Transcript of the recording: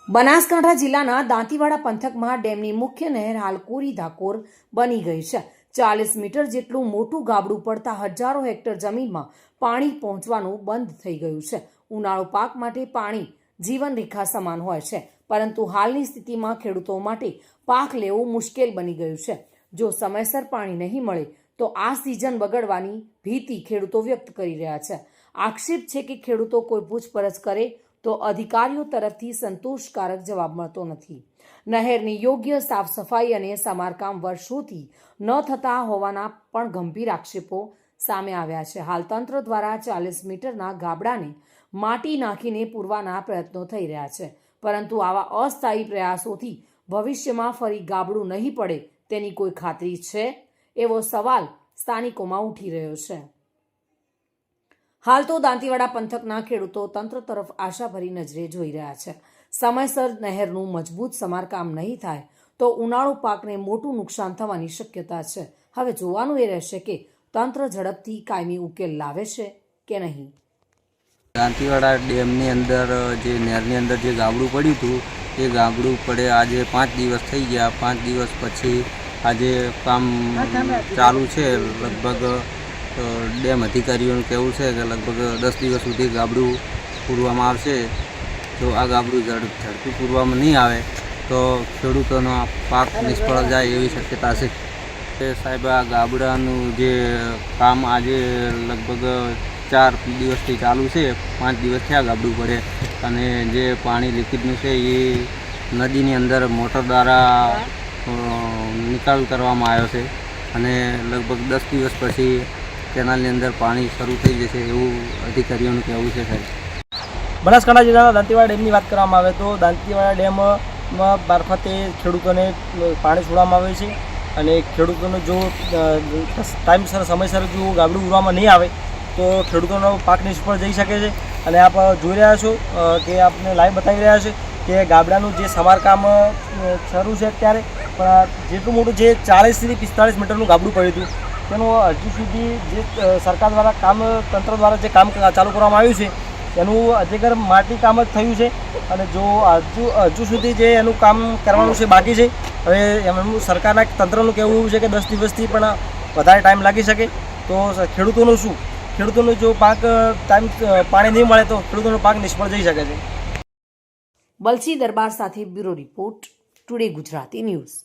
બનાસકાંઠા જિલ્લાના દાંતીવાડા પંથકમાં ડેમની મુખ્ય નહેર હાલ કોરી ધાકોર બની ગઈ છે। 40 મીટર જેટલું મોટું ગાબડું પડતા હજારો હેક્ટર જમીનમાં પાણી પહોંચવાનું બંધ થઈ ગયું છે। ઉનાળુ પાક માટે પાણી જીવન રેખા સમાન હોય છે, પરંતુ હાલની સ્થિતિમાં ખેડૂતો માટે પાક લેવો મુશ્કેલ બની ગયું છે। જો સમયસર પાણી નહીં મળે તો આ સિઝન બગડવાની ભીતિ ખેડૂતો વ્યક્ત કરી રહ્યા છે। આક્ષેપ છે કે ખેડૂતો કોઈ પૂછપરછ કરે તો અધિકારીઓ તરફથી સંતોષકારક જવાબ મળતો નથી। નહેરની યોગ્ય સાફ સફાઈ અને સમારકામ વર્ષોથી ન થતા હોવાના પણ ગંભીર આક્ષેપો સામે આવ્યા છે। હાલ તંત્ર દ્વારા 40 મીટરના ગાબડાને માટી નાખીને પૂરવાના પ્રયત્નો થઈ રહ્યા છે, પરંતુ આવા અસ્થાયી પ્રયાસોથી ભવિષ્યમાં ફરી ગાબડું નહીં પડે તેની કોઈ ખાતરી છે? એવો સવાલ સ્થાનિકોમાં ઉઠી રહ્યો છે। હાલ તો દાંતીવાડા પંથકના ખેડૂતો તંત્ર તરફ આશાભરી નજરે જોઈ રહ્યા છે। સમયસર નહેરનું મજબૂત સમારકામ નહીં થાય તો ઉનાળુ પાકને મોટું નુકસાન થવાની શક્યતા છે। હવે જોવાનું એ રહેશે કે તંત્ર ઝડપથી કાયમી ઉકેલ લાવે છે કે નહીં। દાંતીવાડા ડેમની અંદર જે નહેરની અંદર જે ગાબડું પડ્યું હતું એ ગાબડું પડે આજે 5 દિવસ થઈ ગયા। 5 દિવસ પછી આજે કામ ચાલુ છે। લગભગ ડેમ અધિકારીઓનું કહેવું છે કે લગભગ 10 દિવસ સુધી ગાબડું પૂરવામાં આવશે। જો આ ગાબડું ઝડપી પૂરવામાં નહીં આવે તો ખેડૂતોનો પાક નિષ્ફળ જાય એવી શક્યતા છે। સાહેબ, આ ગાબડાનું જે કામ આજે લગભગ 4 દિવસથી ચાલુ છે। 5 દિવસ થયા ગાબડું પડે, અને જે પાણી લિક્વિડનું છે એ નદીની અંદર મોટર દ્વારા નિકાલ કરવામાં આવ્યો છે, અને લગભગ 10 દિવસ પછી કેનાલની અંદર પાણી શરૂ થઈ જશે એવું અધિકારીઓનું કહેવું છે। સાહેબ, બનાસકાંઠા જિલ્લાના દાંતીવાડા ડેમની વાત કરવામાં આવે તો દાંતીવાડા ડેમમાં મારફતે ખેડૂતોને પાણી છોડવામાં આવે છે, અને ખેડૂતોને જો ટાઈમસર સમયસર જો ગાબડું ઉરવામાં નહીં આવે તો ખેડૂતોનો પાક નિષ્ફળ જઈ શકે છે। અને આપ જોઈ રહ્યા છો કે આપને લાઈવ બતાવી રહ્યા છે કે ગાબડાનું જે સમારકામ શરૂ છે અત્યારે, પણ જેટલું મોટું જે 40 થી 45 મીટરનું ગાબડું પડ્યું હતું તેનું હજુ સુધી જે સરકાર દ્વારા તંત્ર દ્વારા જે કામ ચાલુ કરવામાં આવ્યું છે એનું અધિકર માટી કામ જ થયું છે, અને જો હજુ સુધી જે એનું કામ કરવાનું છે બાકી છે। હવે એમનું સરકારના તંત્રનું કહેવું એવું છે કે 10 દિવસથી પણ વધારે ટાઈમ લાગી શકે। તો ખેડૂતોનું શું? ખેડૂતોનો જો પાક પાણી નહીં મળે તો ખેડૂતોનો પાક નિષ્ફળ જઈ શકે છે। બલસી દરબાર સાથે bureau report, today Gujarati news.